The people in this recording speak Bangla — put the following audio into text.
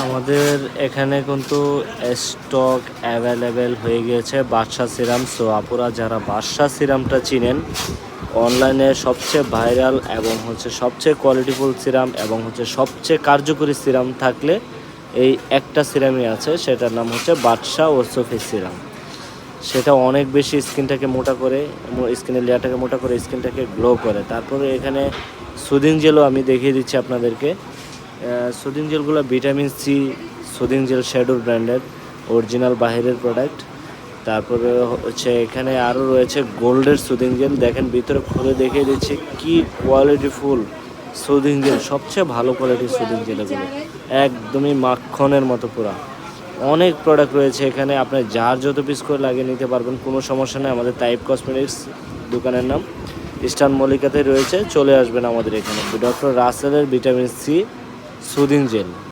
আমাদের এখানে কিন্তু স্টক অ্যাভেলেবেল হয়ে গিয়েছে বাদশা সিরাম। সো আপুরা যারা বাদশা সিরামটা চিনেন, অনলাইনে সবচেয়ে ভাইরাল এবং সবচেয়ে কোয়ালিটিফুল সিরাম এবং সবচেয়ে কার্যকরী সিরাম থাকলে এই একটা সিরামই আছে, সেটার নাম বাদশা ওরসফি সিরাম। সেটা অনেক বেশি স্কিনটাকে মোটা করে, স্কিনের লেয়ারটাকে মোটা করে স্কিনটাকে গ্লো করে। তারপরে এখানে সুদিং জেলও আমি দেখিয়ে দিচ্ছি আপনাদেরকে। সুদিং জেলগুলো ভিটামিন সি সুদিং জেল শ্যাডোর ব্র্যান্ডের অরিজিনাল বাহিরের প্রোডাক্ট। তারপরে এখানে আরও রয়েছে গোল্ডের সুদিং জেল। দেখেন ভিতরে খুলে দেখিয়ে দিচ্ছি কি কোয়ালিটিফুল সুদিং জেল, সবচেয়ে ভালো কোয়ালিটির সুদিং জেল এগুলো, একদমই মাখনের মতো পুরা। অনেক প্রোডাক্ট রয়েছে এখানে, আপনার যার যত পিস করে লাগিয়ে নিতে পারবেন, কোনো সমস্যা নেই। আমাদের তাইপ কসমেটিক্স দোকানের নাম ইস্টার্ন মল্লিকাতে রয়েছে, চলে আসবেন আমাদের এখানে। ডক্টর রাসেলের ভিটামিন সি সুদিং জেল।